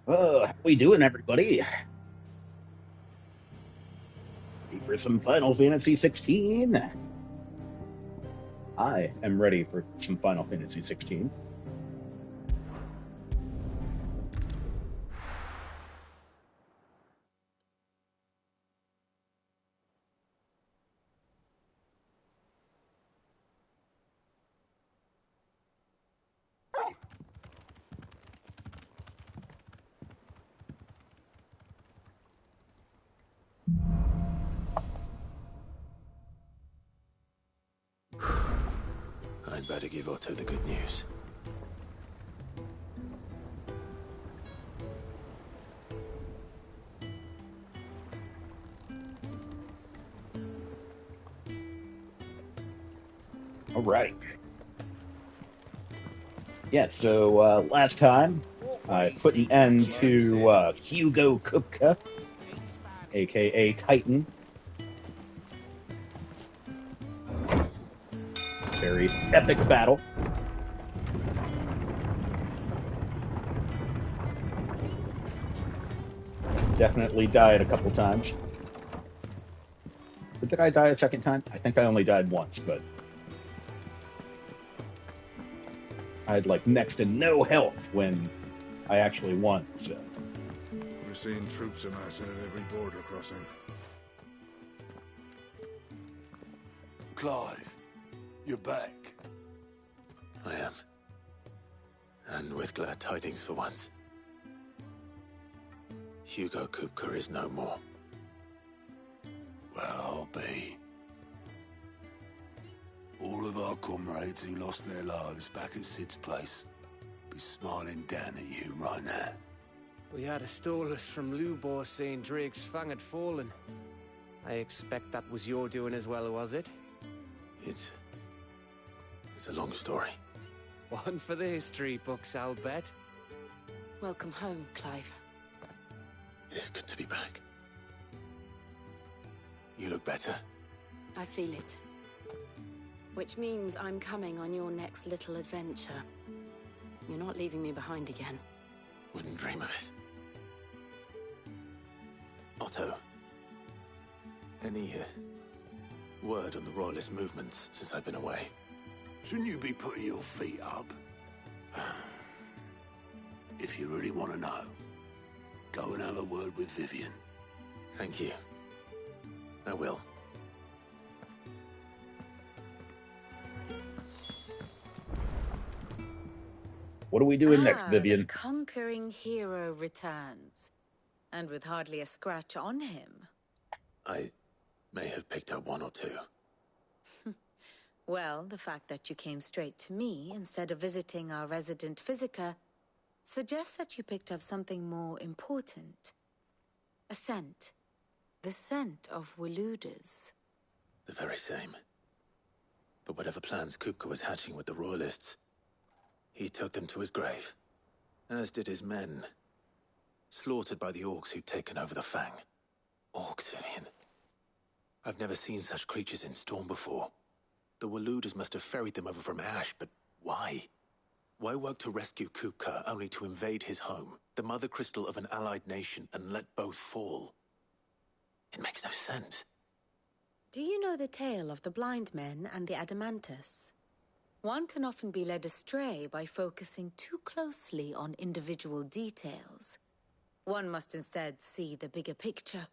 How we doing, everybody? Ready for some Final Fantasy 16? I am ready for some Final Fantasy 16. I'd better give Otto the good news. All right. Yeah, so last time I put an end to Hugo Kupka, aka Titan. Very epic battle. Definitely died a couple times. But did I die a second time? I think I only died once, but I had like next to no health when I actually won, so. We're seeing troops amassing at every border crossing. Clive, you're back. I am. And with glad tidings for once. Hugo Kupka is no more. Well, I'll be. All of our comrades who lost their lives back at Sid's place be smiling down at you right now. We had a Stolas from Lubor saying Drake's fang had fallen. I expect that was your doing as well, was it? It's a long story. One for the history books, I'll bet. Welcome home, Clive. It's good to be back. You look better. I feel it. Which means I'm coming on your next little adventure. You're not leaving me behind again. Wouldn't dream of it. Otto, any word on the Royalist movements since I've been away? Shouldn't you be putting your feet up? If you really want to know, go and have a word with Vivian. Thank you. I will. What are we doing next, Vivian? The conquering hero returns. And with hardly a scratch on him. I may have picked up one or two. Well, the fact that you came straight to me instead of visiting our resident Physica suggests that you picked up something more important. A scent. The scent of Waloeders. The very same. But whatever plans Kupka was hatching with the Royalists, he took them to his grave. As did his men. Slaughtered by the orcs who'd taken over the Fang. Orcs, Vivian. I've never seen such creatures in Storm before. The Waloeders must have ferried them over from Ash, but why? Why work to rescue Kupka only to invade his home, the mother crystal of an allied nation, and let both fall? It makes no sense. Do you know the tale of the blind men and the Adamantus? One can often be led astray by focusing too closely on individual details. One must instead see the bigger picture.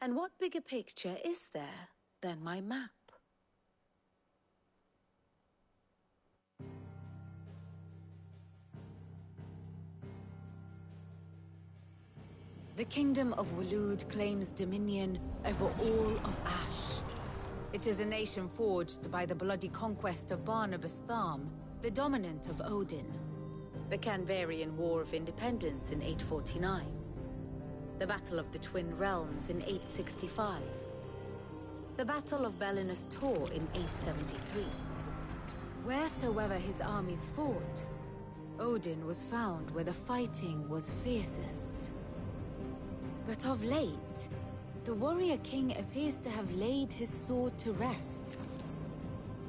And what bigger picture is there than my map? The Kingdom of Waloed claims dominion over all of Ash. It is a nation forged by the bloody conquest of Barnabas Tharm, the dominant of Odin. the Canvarian War of Independence in 849, the Battle of the Twin Realms in 865, the Battle of Belinus Tor in 873. Wheresoever his armies fought, Odin was found where the fighting was fiercest. But of late, the warrior king appears to have laid his sword to rest.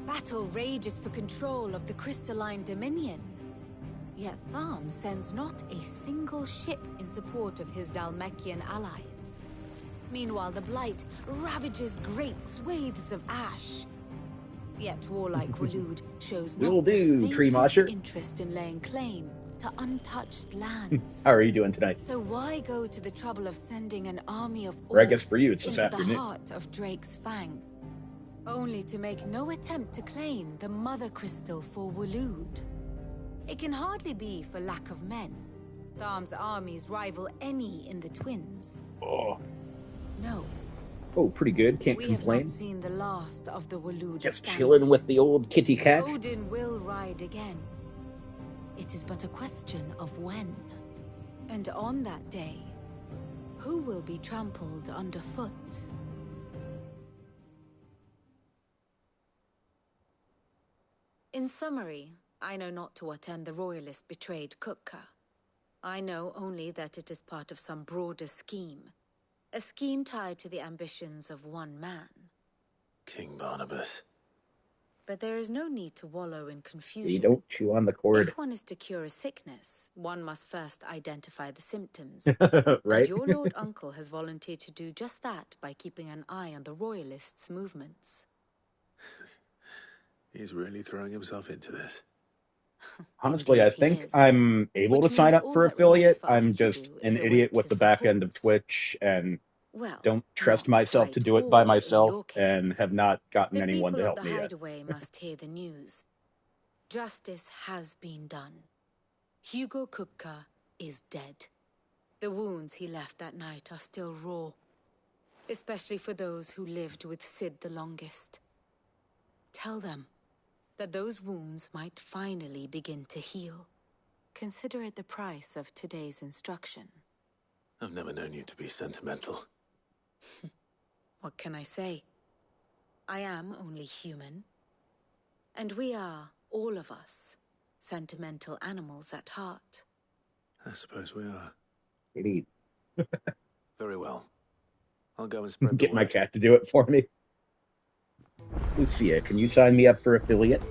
Battle rages for control of the crystalline dominion. Yet Tharm sends not a single ship in support of his Dhalmekian allies. Meanwhile, the Blight ravages great swathes of ash. Yet warlike Waloed shows Will not the do, Tree faintest Mosher. interest in laying claim to untouched lands. How are you doing tonight? So why go to the trouble of sending an army of Or I guess orcs for you, it's this into afternoon. the heart of Drake's Fang, only to make no attempt to claim the Mother Crystal for Waloed? It can hardly be for lack of men. Tharm's armies rival any in the Twins. Oh, No, oh, pretty good. Can't we have complain. not seen the last of the Waloed Just standard. chilling with the old kitty cat. Odin will ride again. It is but a question of when. And on that day, who will be trampled underfoot? In summary, I know not to what end the Royalist betrayed Kupka. I know only that it is part of some broader scheme. A scheme tied to the ambitions of one man. King Barnabas. But there is no need to wallow in confusion. You don't chew on the cord. If one is to cure a sickness, one must first identify the symptoms. Right? And your Lord Uncle has volunteered to do just that by keeping an eye on the Royalists' movements. He's really throwing himself into this. Honestly, I Indeed he think is. I'm able Which to sign means up all for that remains affiliate. for us I'm to just do an is idiot await with the his back end of reports. Twitch and Well, don't trust not myself to quite do it by all in myself your and case. have not gotten The anyone people to of help the me yet. hideaway must hear the news. Justice has been done. Hugo Kupka is dead. The wounds he left that night are still raw, especially for those who lived with Sid the longest. Tell them that those wounds might finally begin to heal. Consider it the price of today's instruction. I've never known you to be sentimental. What can I say? I am only human. And we are, all of us, sentimental animals at heart. I suppose we are. Maybe Very well. I'll go and spread the get my word. cat to do it for me. Lucia, can you sign me up for affiliate?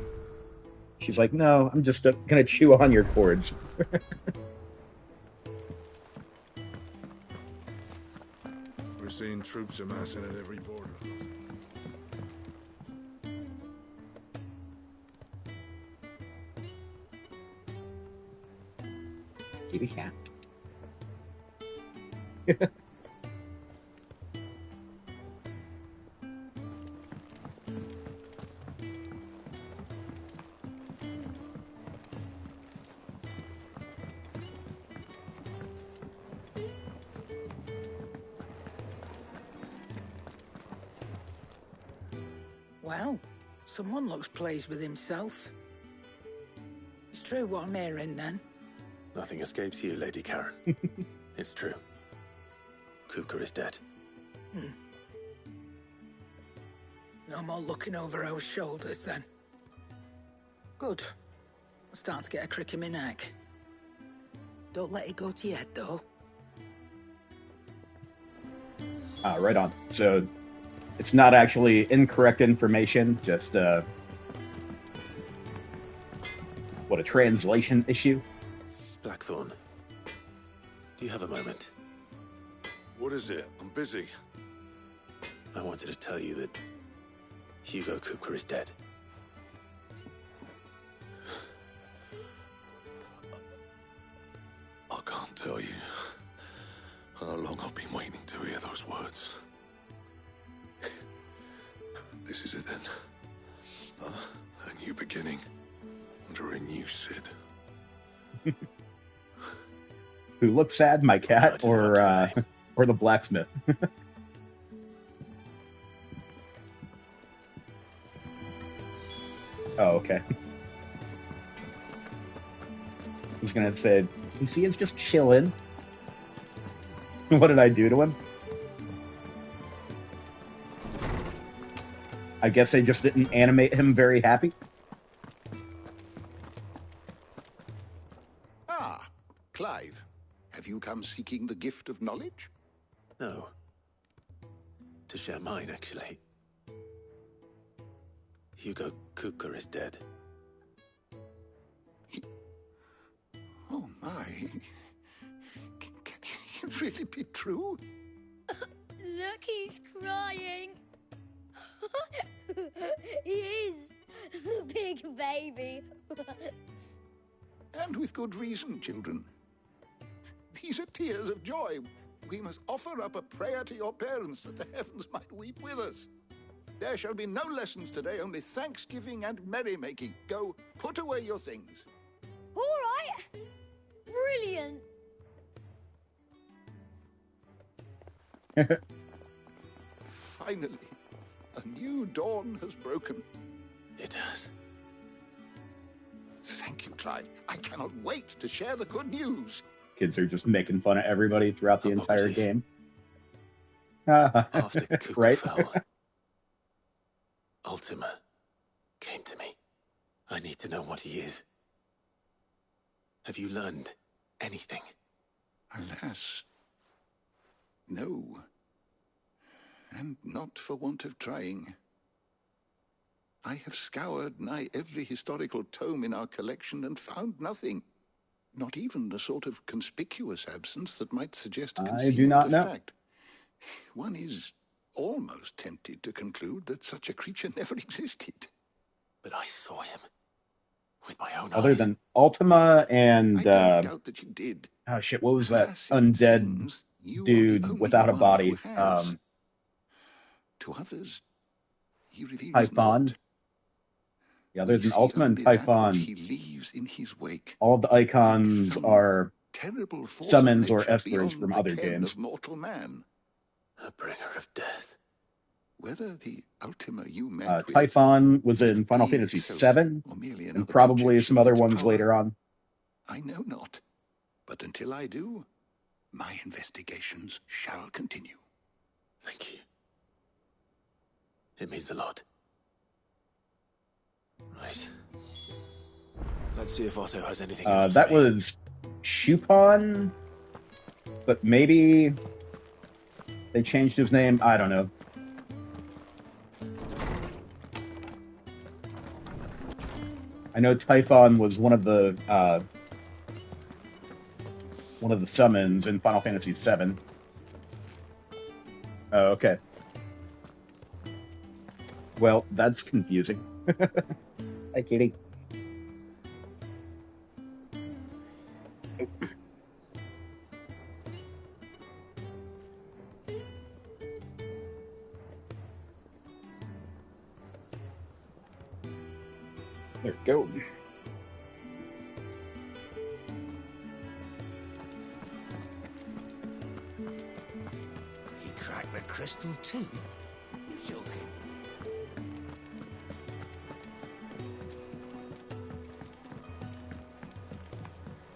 She's like, no, I'm just gonna chew on your cords. We're seeing troops amassing at every border. Kitty cat. Well, someone looks pleased with himself. It's true what I'm hearing, then. Nothing escapes you, Lady Karen. It's true. Kupka is dead. No more looking over our shoulders, then. Good. I'm starting to get a crick in my neck. Don't let it go to your head, though. Right on. So it's not actually incorrect information, just a translation issue. Blackthorn, do you have a moment? What is it? I'm busy. I wanted to tell you that Hugo Kupka is dead. I can't tell you how long I've been waiting to hear those words. This is it then. A new beginning under a new Sid. Who looks sad, my cat, Tried to help you, mate. or the blacksmith? Oh, okay. was gonna say, you see, he's just chilling. What did I do to him? I guess they just didn't animate him very happy. Ah, Clive. Have you come seeking the gift of knowledge? No. To share mine, actually. Hugo Kupka is dead. Oh my. Can it really be true? Look, he's crying. He is. The big baby. And with good reason, children. These are tears of joy. We must offer up a prayer to your parents that the heavens might weep with us. There shall be no lessons today, only thanksgiving and merrymaking. Go, put away your things. All right. Brilliant. Finally, a new dawn has broken. It has. Thank you, Clive. I cannot wait to share the good news. Kids are just making fun of everybody throughout the entire game. After Kupka Right? fell, Ultima came to me. I need to know what he is. Have you learned anything? Alas, no. And not for want of trying. I have scoured nigh every historical tome in our collection and found nothing. Not even the sort of conspicuous absence that might suggest concealment of fact. One is almost tempted to conclude that such a creature never existed. But I saw him with my own Other eyes. than Ultima and I don't doubt that you did. oh shit, what was that Alas, it undead seems you are dude the only without a one body? who has. To others, he reveals Typhon. not. Yeah, other than See Ultima and only that which Typhon, he leaves in his wake. all the icons are Terrible force summons of or nature espers beyond from the other ken games. of mortal man. A bringer of death. Whether the Ultima you met with Typhon was is in the Final being Fantasy itself, VII, or merely and another probably projection some of other its ones power, later on. I know not. But until I do, my investigations shall continue. Thank you. It means a lot. Right. Let's see if Otto has anything else. That was Chupon, but maybe they changed his name. I don't know. I know Typhon was one of the summons in Final Fantasy VII. Oh, okay. Well, that's confusing. Hi, Katie. There we go. He cracked the crystal too? You're joking.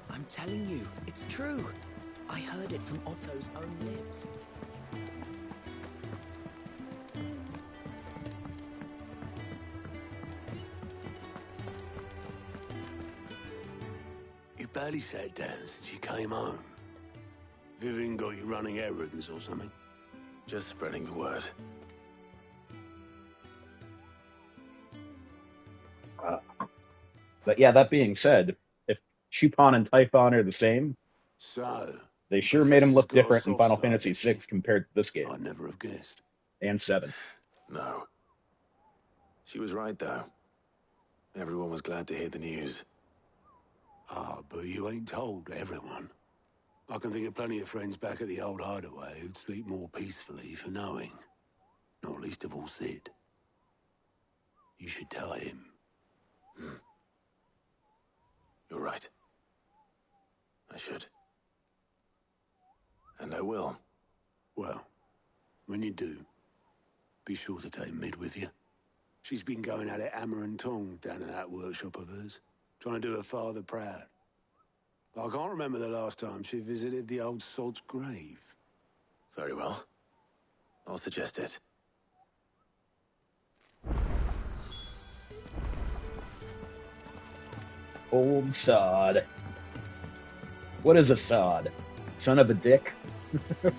I'm telling you, it's true. I heard it from Otto's own lips. You barely sat down since you came home. Vivian got you running errands or something? Just spreading the word. But yeah, that being said, if Chupon and Typhon are the same, So, they sure made him look Professor's got a different in soft Final side, Fantasy does VI she? compared to this game. I'd never have guessed. And 7. No. She was right, though. Everyone was glad to hear the news. Ah, but you ain't told everyone. I can think of plenty of friends back at the old hideaway who'd sleep more peacefully for knowing. Not least of all Sid. You should tell him. You're right. I should. And I will. Well, when you do, be sure to take Mid with you. She's been going at it hammer and tong down in that workshop of hers, trying to do her father proud. I can't remember the last time she visited the old sod's grave. Very well. I'll suggest it. Old sod. What is a sod? Son of a dick? I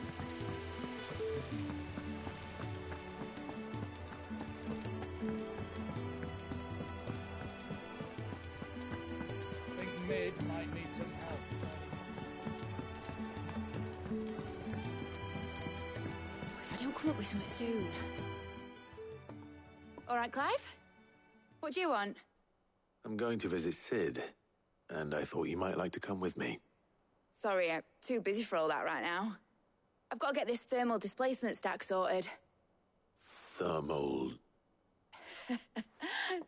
think Mid might need some help. If I don't come up with something soon. All right, Clive? What do you want? I'm going to visit Sid, and I thought you might like to come with me. Sorry, I'm too busy for all that right now. I've got to get this thermal displacement stack sorted. Thermal...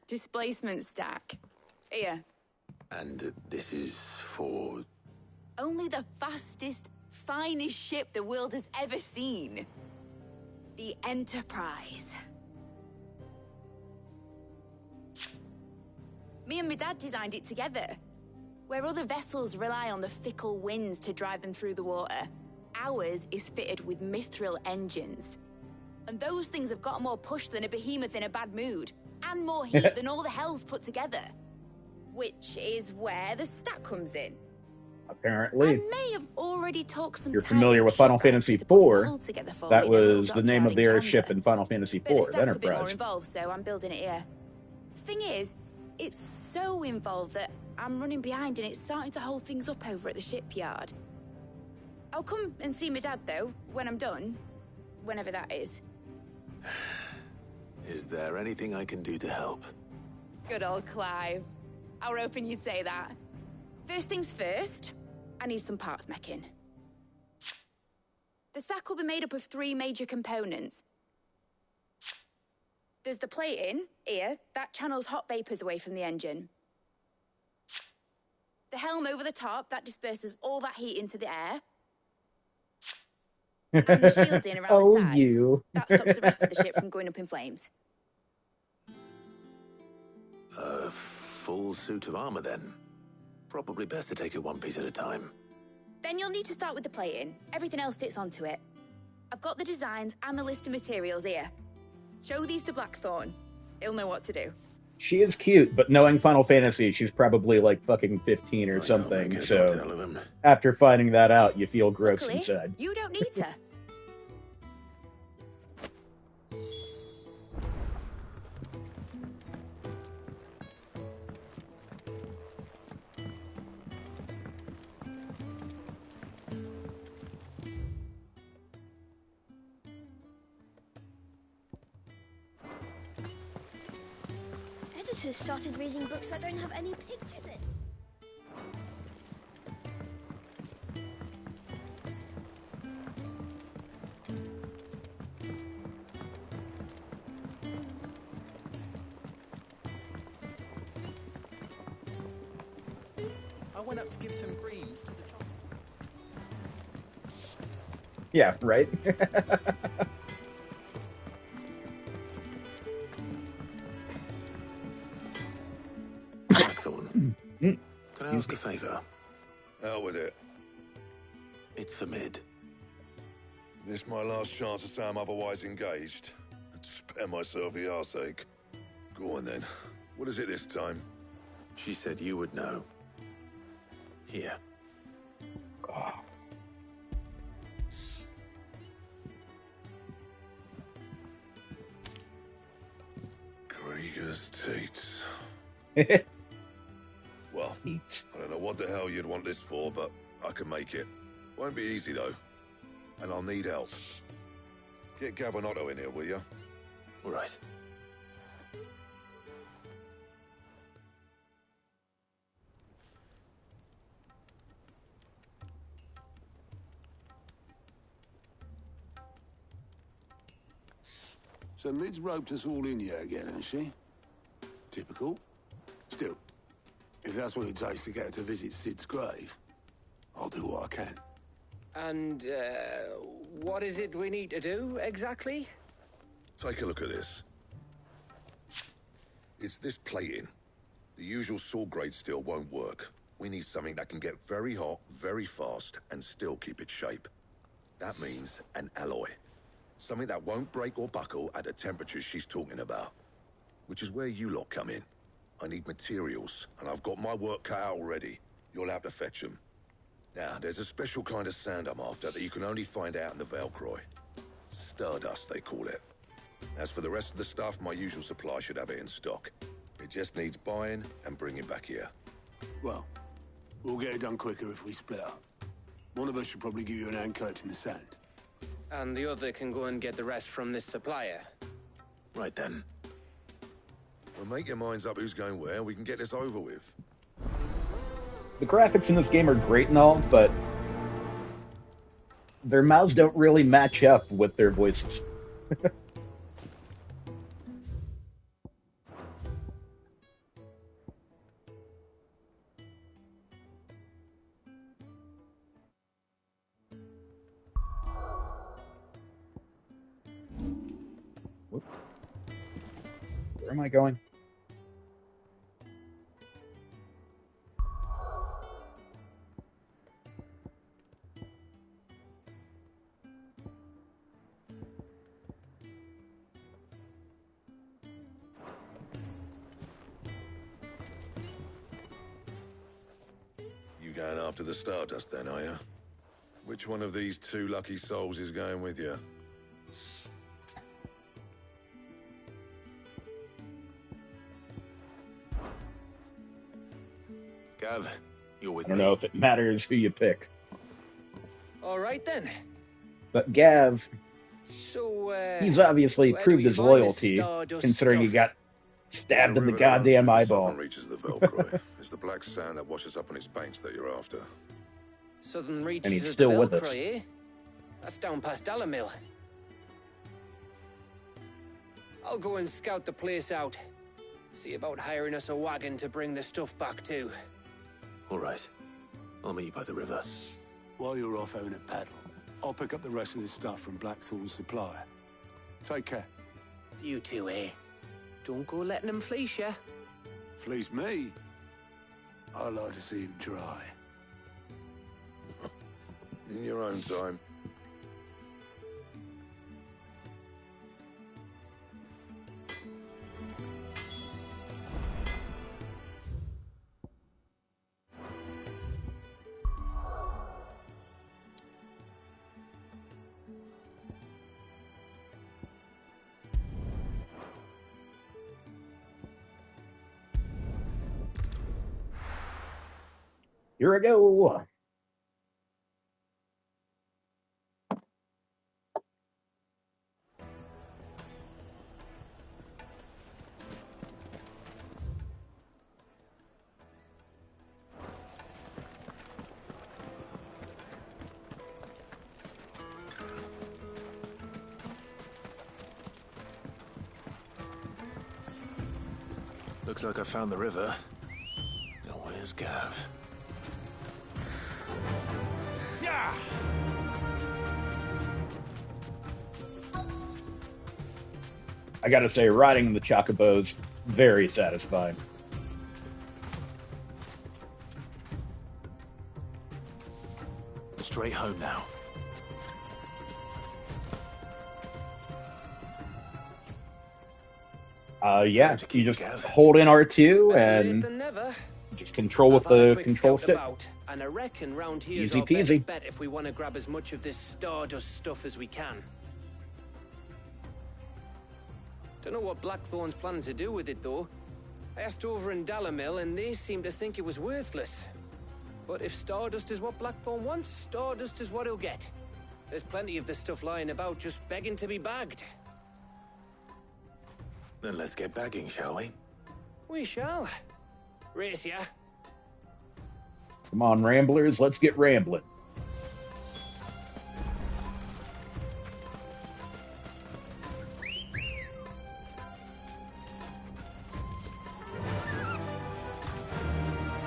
Displacement stack. Here. And this is for... Only the fastest, finest ship the world has ever seen. The Enterprise. Me and my dad designed it together. Where other vessels rely on the fickle winds to drive them through the water, ours is fitted with mithril engines. And those things have got more push than a behemoth in a bad mood, and more heat than all the hells put together. Which is where the stack comes in. Apparently. I may have already talked some You're familiar with Final Fantasy IV. That was the name of the airship in Final Fantasy IV, But the stack's Enterprise. a bit more involved, so I'm building it here. Thing is, it's so involved that I'm running behind and it's starting to hold things up over at the shipyard. I'll come and see my dad, though, when I'm done. Whenever that is. Is there anything I can do to help? Good old Clive. I were hoping you'd say that. First things first, I need some parts meching. The stack will be made up of 3 major components. There's the plating, here, that channels hot vapors away from the engine. The helm over the top, that disperses all that heat into the air. And the shielding around the sides, you. that stops the rest of the ship from going up in flames. A full suit of armor, then. Probably best to take it one piece at a time. Then you'll need to start with the plating. Everything else fits onto it. I've got the designs and the list of materials here. Show these to Blackthorn. He'll know what to do. She is cute, but knowing Final Fantasy, she's probably like fucking 15 or something, so after finding that out, you feel gross Luckily, inside. you don't need to. Editors started reading books that don't have any pictures in. I went up to give some greens to the top. Yeah, right? Blackthorn, can I ask a favor? Out with it. It's for Mid. This my last chance to say I'm otherwise engaged. I'd spare myself the arseache. Go on then. What is it this time? She said you would know. Here. Krieger's teats. Well, I don't know what the hell you'd want this for, but I can make it. Won't be easy, though. And I'll need help. Get Gavinotto in here, will you? All right. So Mid's roped us all in here again, hasn't she? Typical. Still, if that's what it takes to get her to visit Sid's grave, I'll do what I can. And, what is it we need to do, exactly? Take a look at this. It's this plating. The usual sword grade steel won't work. We need something that can get very hot, very fast, and still keep its shape. That means an alloy. Something that won't break or buckle at the temperatures she's talking about. Which is where you lot come in. I need materials, and I've got my work cut out already. You'll have to fetch them. Now, there's a special kind of sand I'm after that you can only find out in the Velcroy. Stardust, they call it. As for the rest of the stuff, my usual supply should have it in stock. It just needs buying and bringing back here. Well, we'll get it done quicker if we split up. One of us should probably give you an hand collecting the sand. And the other can go and get the rest from this supplier. Right then. Well, make your minds up who's going where, and we can get this over with. The graphics in this game are great and all, but their mouths don't really match up with their voices. Where am I going? You going after the Stardust then, are you? Which one of these two lucky souls is going with you? Gav, you're with I don't me. know if it matters who you pick. All right then. But Gav, So, he's obviously where do proved we his find this loyalty, Stardust considering he stuff? got stabbed in the River that runs goddamn through the eyeball. southern reaches of the Velcroy. It's the black sand that washes up on its banks that you're after. Southern reaches And he's of still the with Velcroy, us. eh? That's down past Alamil. I'll go and scout the place out. See about hiring us a wagon to bring the stuff back to. All right. I'll meet you by the river. While you're off having a paddle, I'll pick up the rest of the stuff from Blackthorn's supplier. Take care. You two, eh? Don't go letting him fleece ya. Fleece me? I'd like to see him try. In your own time. Here we go. Looks like I found the river. Now where's Gav? Yeah! I gotta say, riding the Chocobo's very satisfying. Straight home now. Yeah, you just hold in R2 and just control with the control stick. And I reckon round here's Easy our best peasy. bet if we want to grab as much of this Stardust stuff as we can. Don't know what Blackthorn's planning to do with it, though. I asked over in Dalamil, and they seem to think it was worthless. But if Stardust is what Blackthorn wants, Stardust is what he'll get. There's plenty of this stuff lying about, just begging to be bagged. Then let's get bagging, shall we? We shall. Race ya. Come on, Ramblers, let's get rambling.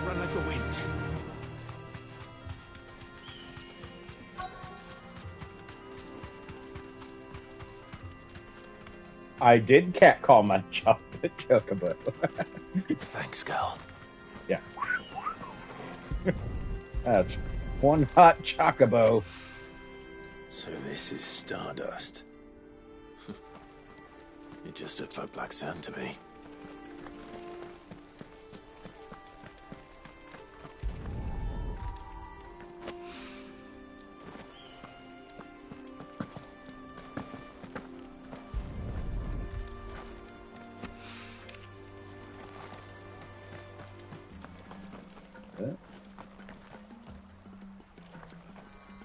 Run like the wind. I did catcall my chocolate Chocobo. Thanks, Gal. Yeah. That's one hot chocobo. So this is Stardust. It just looked like black sand to me.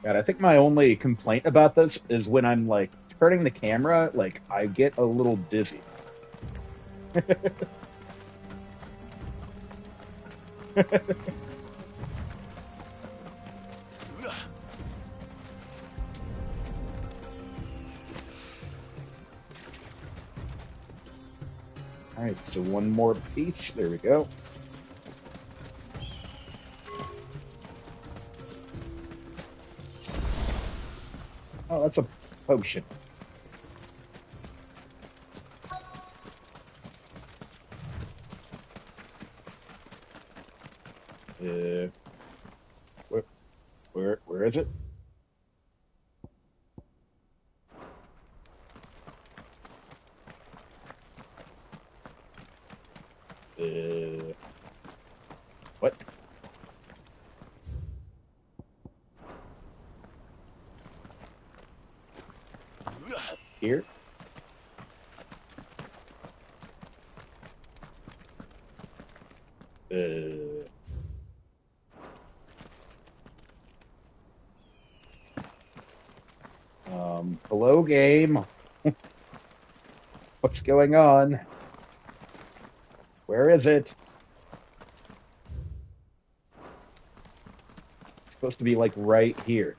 God, I think my only complaint about this is when I'm like turning the camera, like I get a little dizzy. All right, so one more piece. There we go. Oh, that's a potion. Where is it? What? Here? Hello, game. What's going on? Where is it? It's supposed to be like right here.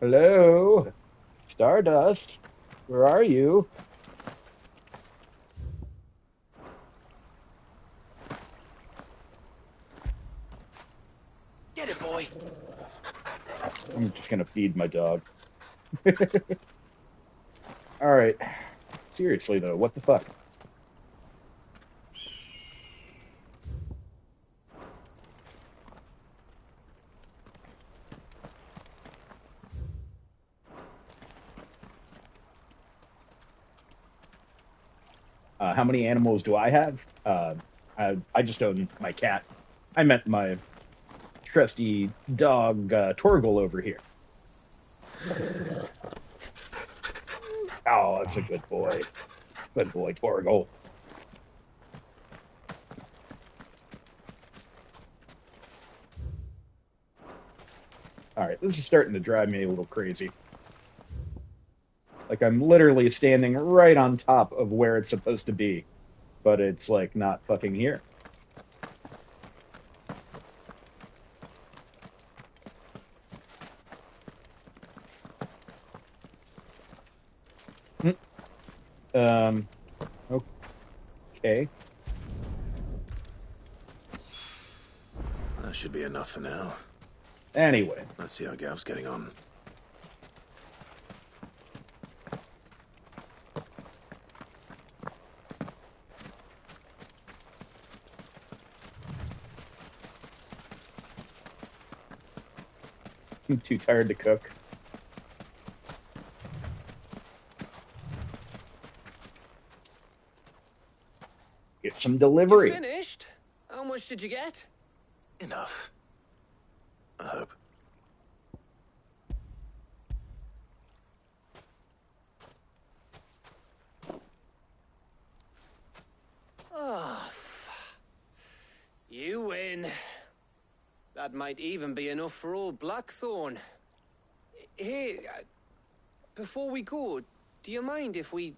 Hello? Stardust? Where are you? Get it, boy. I'm just gonna feed my dog. Alright. Seriously though, what the fuck? How many animals do I have? I just own my cat. I meant my trusty dog, Torgal over here. Oh, that's a good boy. Good boy, Torgal. Alright, this is starting to drive me a little crazy. Like, I'm literally standing right on top of where it's supposed to be, but it's, like, not fucking here. Okay. That should be enough for now. Anyway. Let's see how Gav's getting on. I'm too tired to cook. Get some delivery. You finished? How much did you get? Enough. I hope. Oh, you win. That might even be enough for old Blackthorn. Hey, before we go, do you mind if we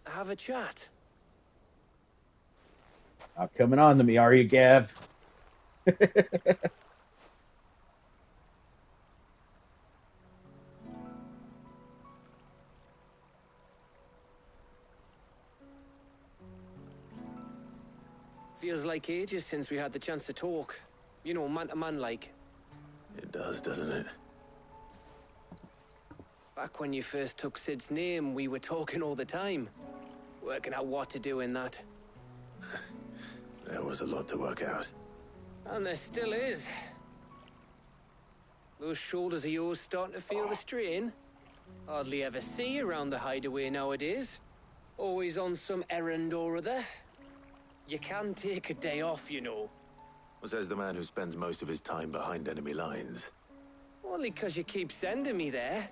have a chat? Not coming on to me, are you, Gav? Feels like ages since we had the chance to talk. You know, man to man like. It does, doesn't it? Back when you first took Sid's name, we were talking all the time. working out what to do in that. There was a lot to work out. And there still is. Those shoulders of yours starting to feel the strain? Hardly ever see you around the hideaway nowadays. Always on some errand or other. You can take a day off, you know. Says the man who spends most of his time behind enemy lines. Only 'cause you keep sending me there.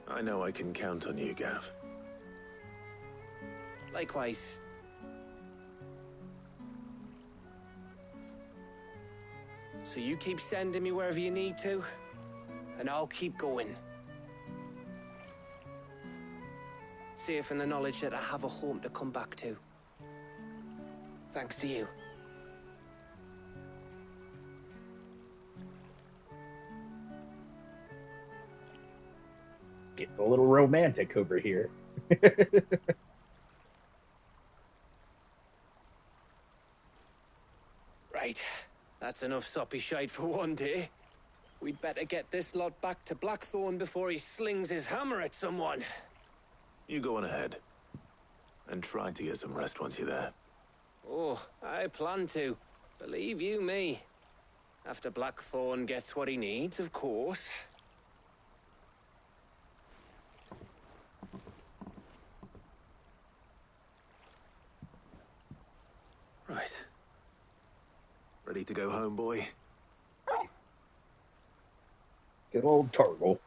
I know I can count on you, Gav. Likewise. So you keep sending me wherever you need to, and I'll keep going. Safe in the knowledge that I have a home to come back to. Thanks to you. Getting a little romantic over here. Right. That's enough soppy shite for one day. We'd better get this lot back to Blackthorn before he slings his hammer at someone. You go on ahead. And try to get some rest once you're there. Oh, I plan to. Believe you me. After Blackthorn gets what he needs, of course. Right. Ready to go home, boy? Good old Torgal.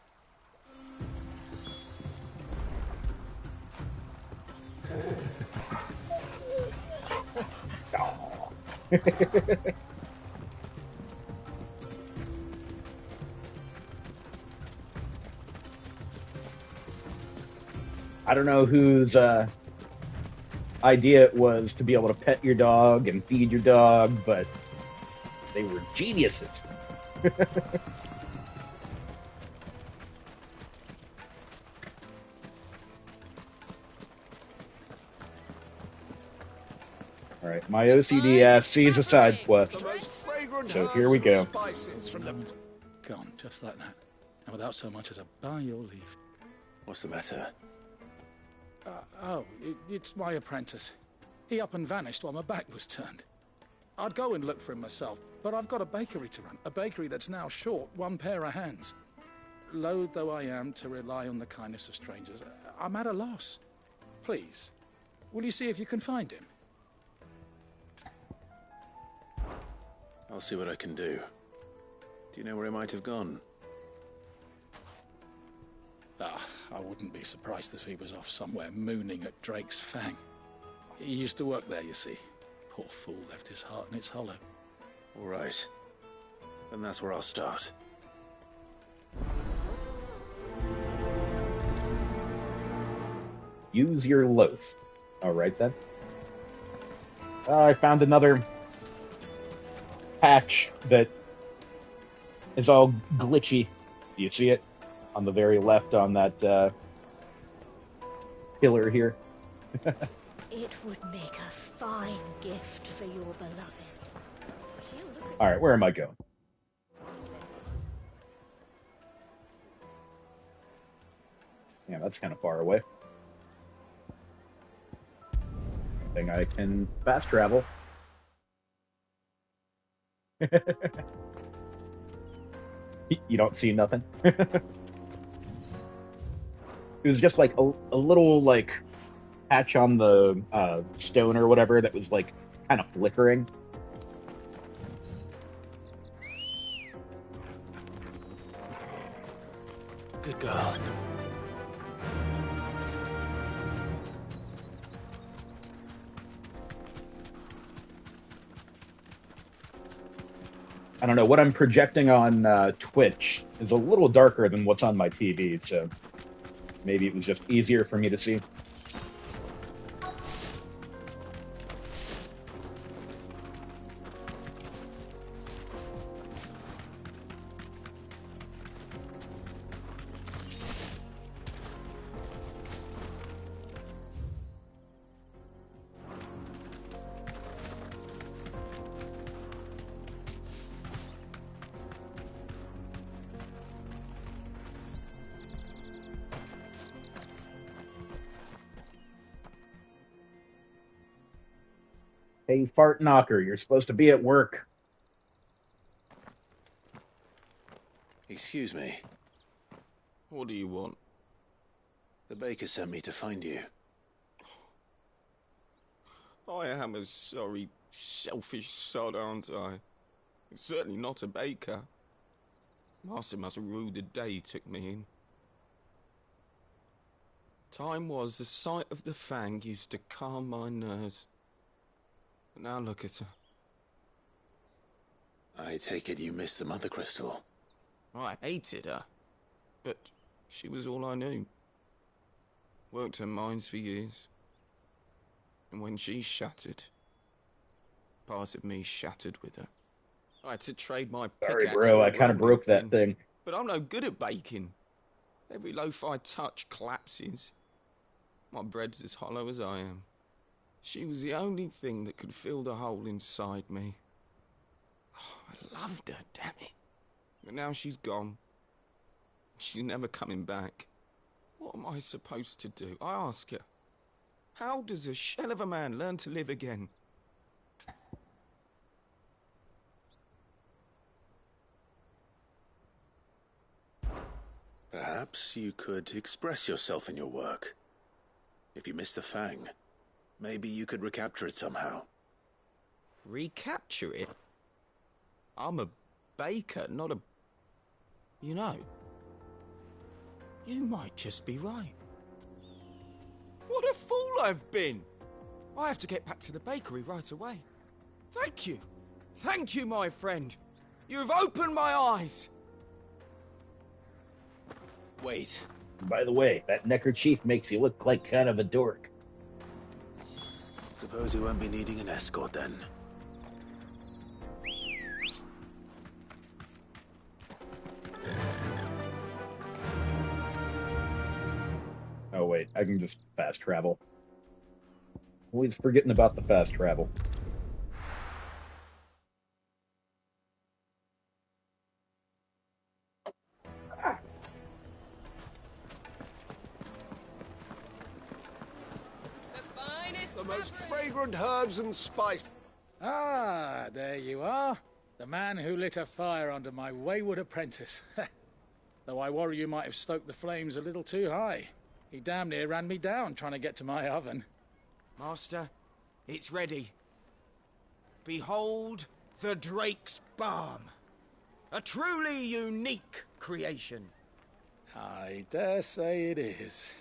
I don't know whose idea it was to be able to pet your dog and feed your dog, but they were geniuses. All right, my OCD ass sees a side quest, so here we go. Spices from the... Gone, just like that. And without so much as a by your leave. What's the matter? It's my apprentice. He up and vanished while my back was turned. I'd go and look for him myself, but I've got a bakery to run. A bakery that's now short one pair of hands. Loath though I am to rely on the kindness of strangers, I'm at a loss. Please, will you see if you can find him? I'll see what I can do. Do you know where he might have gone? I wouldn't be surprised if he was off somewhere mooning at Drake's Fang. He used to work there, you see. Poor fool left his heart in its hollow. All right. Then that's where I'll start. Use your loaf. All right, then. I found another patch that is all glitchy. Do you see it? On the very left on that pillar here. It would make a fine gift for your beloved. All right, where am I going? Yeah, that's kind of far away. I think I can fast travel. You don't see nothing? It was just like a little like patch on the stone or whatever that was like kind of flickering. Good girl. I don't know, what I'm projecting on Twitch is a little darker than what's on my TV, so maybe it was just easier for me to see. Hey, fart knocker, you're supposed to be at work. Excuse me. What do you want? The baker sent me to find you. I am a sorry, selfish sod, aren't I? It's certainly not a baker. Master must have ruled the day he took me in. Time was the sight of the Fang used to calm my nerves. But now look at her. I take it you missed the Mother Crystal. I hated her, but she was all I knew. Worked her mines for years. And when she shattered, part of me shattered with her. I had to trade my pickaxe. Sorry, bro, I kind of broke that thing. But I'm no good at baking. Every loaf I touch collapses. My bread's as hollow as I am. She was the only thing that could fill the hole inside me. Oh, I loved her, damn it. But now she's gone. She's never coming back. What am I supposed to do? I ask her. How does a shell of a man learn to live again? Perhaps you could express yourself in your work. If you miss the Fang, maybe you could recapture it somehow. Recapture it? I'm a baker, not a... You know, you might just be right. What a fool I've been! I have to get back to the bakery right away. Thank you. Thank you, my friend. You've opened my eyes. Wait. By the way, that neckerchief makes you look like kind of a dork. Suppose you won't be needing an escort then. Oh wait, I can just fast travel. Always forgetting about the fast travel. The most fragrant herbs and spice. Ah, there you are. The man who lit a fire under my wayward apprentice. Though I worry you might have stoked the flames a little too high. He damn near ran me down trying to get to my oven. Master, it's ready. Behold the Drake's Balm. A truly unique creation. I dare say it is.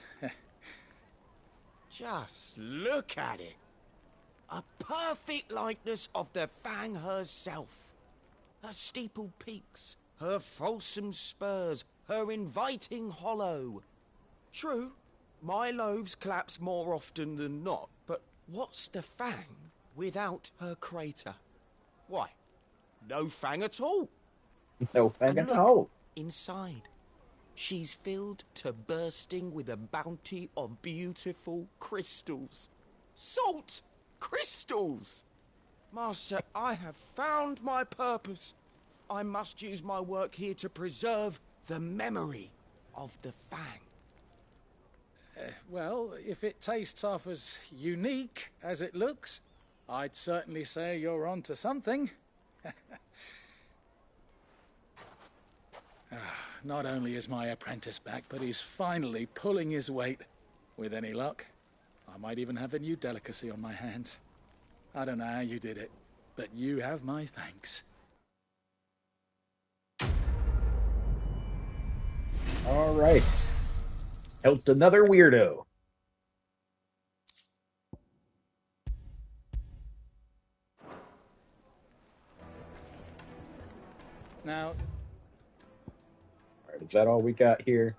Just look at it. A perfect likeness of the Fang herself. Her steeple peaks, her fulsome spurs, her inviting hollow. True, my loaves collapse more often than not, but what's the Fang without her crater? Why, no Fang at all. No Fang And at look, all. inside, she's filled to bursting with a bounty of beautiful crystals. Salt crystals! Master, I have found my purpose. I must use my work here to preserve the memory of the Fang. Well, if it tastes half as unique as it looks, I'd certainly say you're onto something. Not only is my apprentice back, but he's finally pulling his weight. With any luck, I might even have a new delicacy on my hands. I don't know how you did it, but you have my thanks. All right. Helped another weirdo. Now, all right, is that all we got here?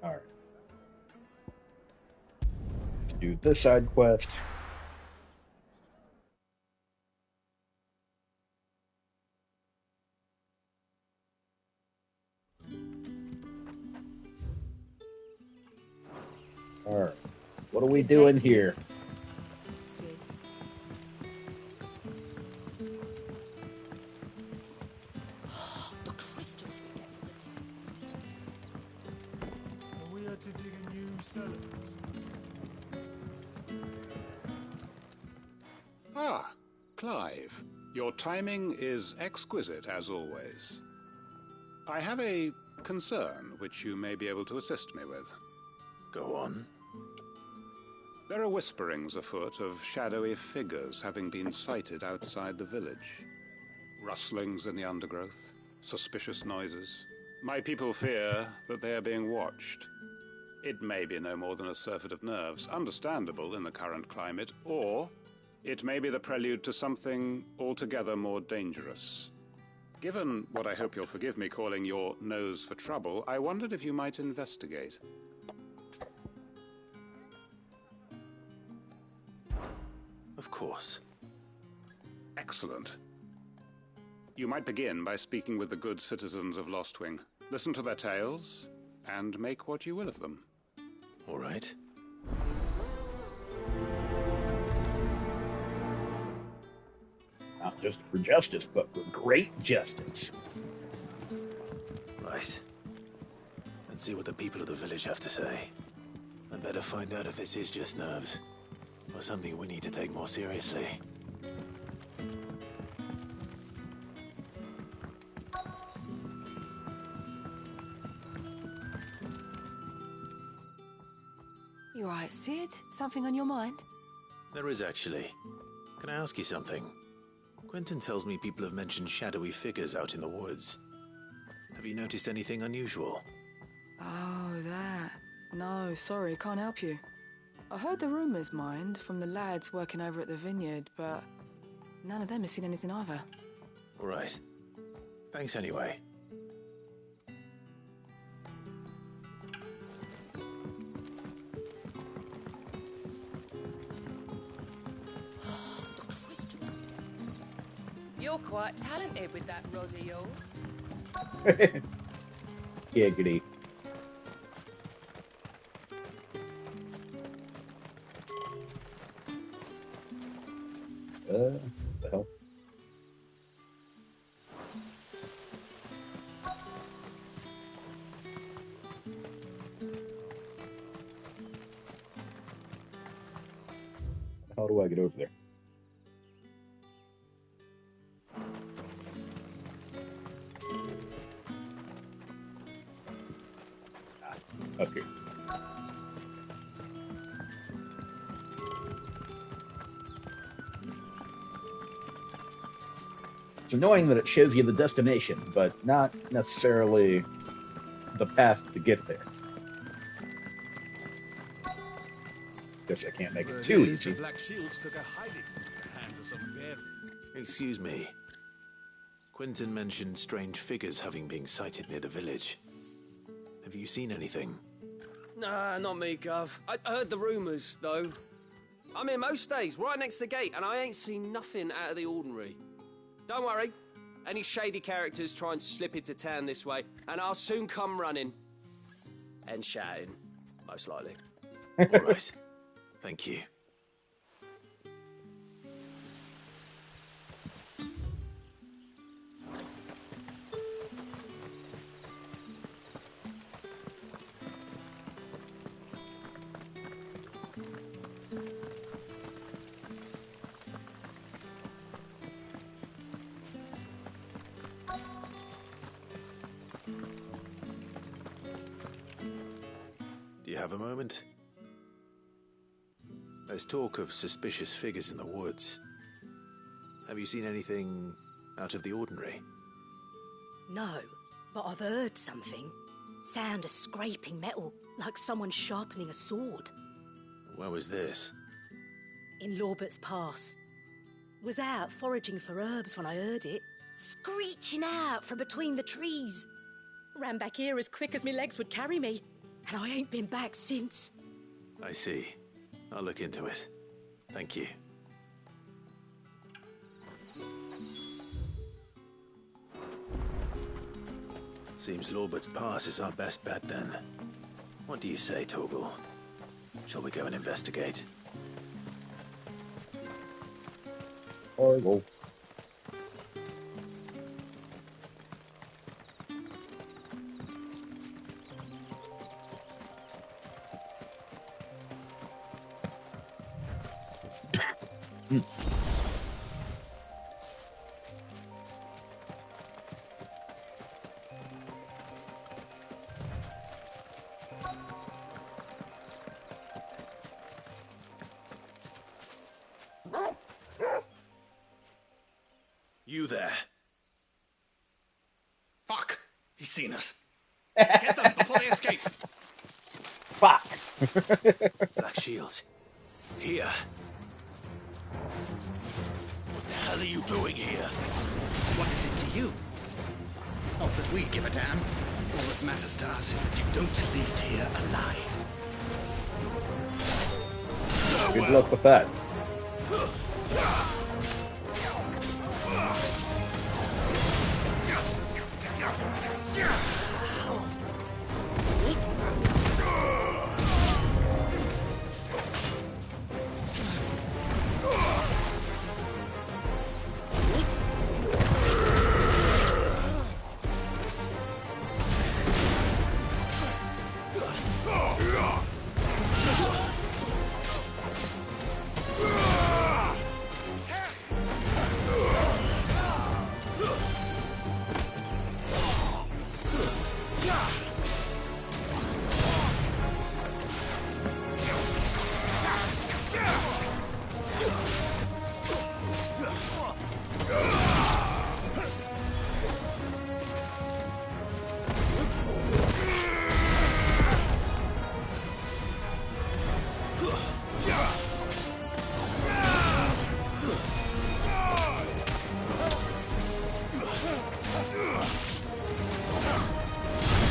All right. Let's do this side quest. All right. What are we doing here? The crystals we get from the Ah, Clive. Your timing is exquisite, as always. I have a concern which you may be able to assist me with. Go on. There are whisperings afoot of shadowy figures having been sighted outside the village. Rustlings in the undergrowth, suspicious noises. My people fear that they are being watched. It may be no more than a surfeit of nerves, understandable in the current climate, or it may be the prelude to something altogether more dangerous. Given what I hope you'll forgive me calling your nose for trouble, I wondered if you might investigate. Of course. Excellent. You might begin by speaking with the good citizens of Lostwing. Listen to their tales, and make what you will of them. All right. Not just for justice, but for great justice. Right. Let's see what the people of the village have to say. I'd better find out if this is just nerves, or something we need to take more seriously. You alright, Sid? Something on your mind? There is, actually. Can I ask you something? Quentin tells me people have mentioned shadowy figures out in the woods. Have you noticed anything unusual? Oh, that. No, sorry, can't help you. I heard the rumours, mind, from the lads working over at the vineyard, but none of them has seen anything either. All right. Thanks anyway. You're quite talented with that rod of yours. Giggity. What the hell? How do I get over there? Up here. It's annoying that it shows you the destination, but not necessarily the path to get there. Guess I can't make it too easy. The Black Shields took a hiding in the hands of some bear. Excuse me. Quentin mentioned strange figures having been sighted near the village. Have you seen anything? Nah, not me, Gov. I heard the rumours, though. I'm here most days, right next to the gate, and I ain't seen nothing out of the ordinary. Don't worry. Any shady characters try and slip into town this way, and I'll soon come running. And shouting, most likely. All right. Thank you. Do you have a moment? There's talk of suspicious figures in the woods. Have you seen anything out of the ordinary? No, but I've heard something. Sound of scraping metal, like someone sharpening a sword. Where was this? In Lorbert's Pass. Was out foraging for herbs when I heard it, screeching out from between the trees. Ran back here as quick as my legs would carry me, and I ain't been back since. I see. I'll look into it. Thank you. Seems Lorbert's Pass is our best bet then. What do you say, Torgal? Shall we go and investigate? Horrible. You there. Fuck! He's seen us. Get them before they escape! Fuck! Black Shields. Here. What the hell are you doing here? What is it to you? Not that we give a damn. All that matters to us is that you don't leave here alive. Good luck with that.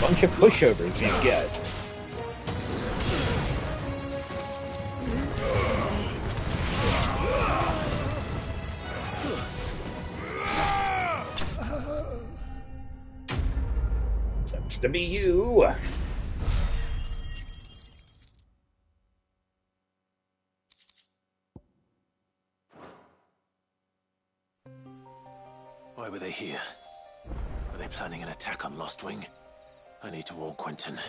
Bunch of pushovers these guys. Sucks to be you. Why were they here? Were they planning an attack on Lostwing? I need to warn Quentin.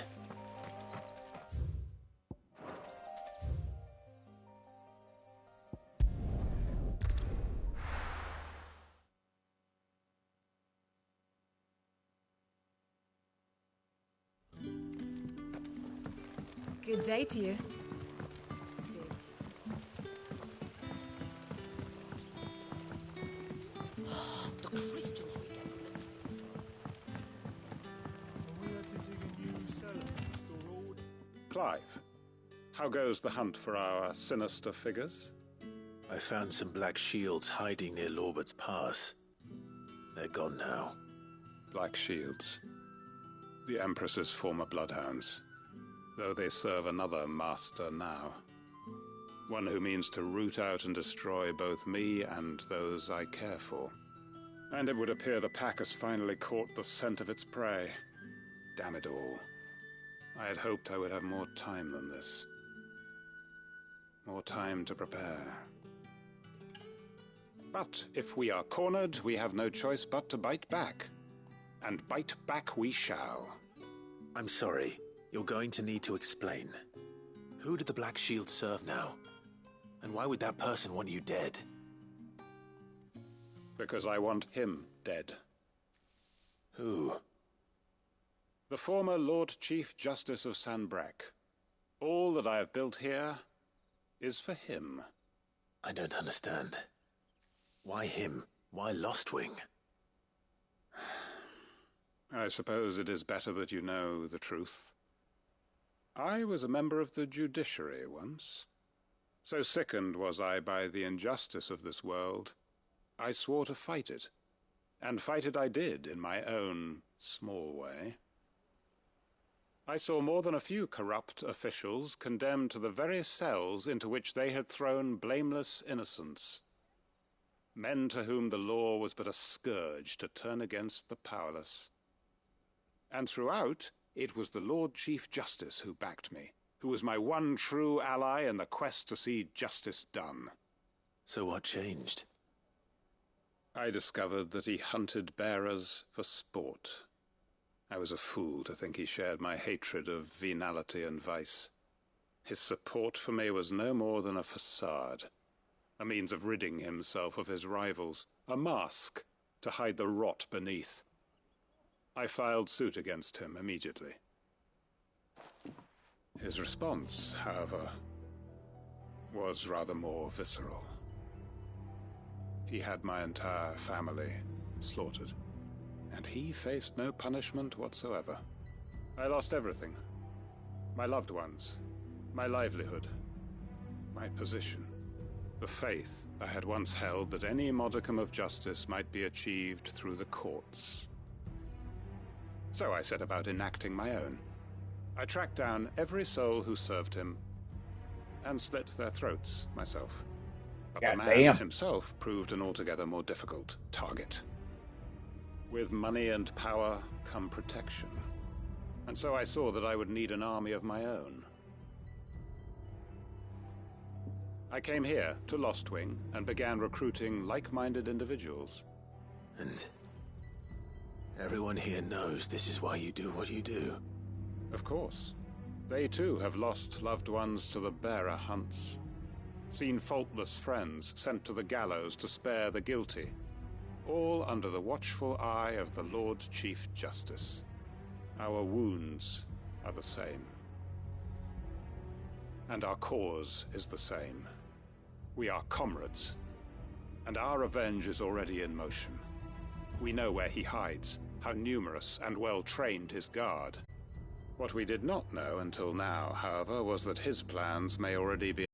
Good day to you. The crystals we get from it. Clive, how goes the hunt for our sinister figures? I found some Black Shields hiding near Lorbert's Pass. They're gone now. Black Shields. The Empress's former bloodhounds. Though they serve another master now. One who means to root out and destroy both me and those I care for. And it would appear the pack has finally caught the scent of its prey. Damn it all. I had hoped I would have more time than this. More time to prepare. But if we are cornered, we have no choice but to bite back. And bite back we shall. I'm sorry. You're going to need to explain. Who did the Black Shield serve now? And why would that person want you dead? Because I want him dead. Who? The former Lord Chief Justice of Sanbreque. All that I have built here is for him. I don't understand. Why him? Why Lostwing? I suppose it is better that you know the truth. I was a member of the judiciary once. So sickened was I by the injustice of this world, I swore to fight it. And fight it I did in my own small way. I saw more than a few corrupt officials condemned to the very cells into which they had thrown blameless innocents. Men to whom the law was but a scourge to turn against the powerless. And throughout, it was the Lord Chief Justice who backed me, who was my one true ally in the quest to see justice done. So what changed? I discovered that he hunted bearers for sport. I was a fool to think he shared my hatred of venality and vice. His support for me was no more than a facade. a means of ridding himself of his rivals, a mask to hide the rot beneath. I filed suit against him immediately. His response, however, was rather more visceral. He had my entire family slaughtered, and he faced no punishment whatsoever. I lost everything. My loved ones, my livelihood, my position, the faith I had once held that any modicum of justice might be achieved through the courts. So I set about enacting my own. I tracked down every soul who served him and slit their throats myself. But the man himself proved an altogether more difficult target. With money and power come protection. And so I saw that I would need an army of my own. I came here to Lostwing and began recruiting like-minded individuals. And everyone here knows this is why you do what you do. Of course. They too have lost loved ones to the bearer hunts. Seen faultless friends sent to the gallows to spare the guilty. All under the watchful eye of the Lord Chief Justice. Our wounds are the same. And our cause is the same. We are comrades. And our revenge is already in motion. We know where he hides, how numerous and well-trained his guard. What we did not know until now, however, was that his plans may already be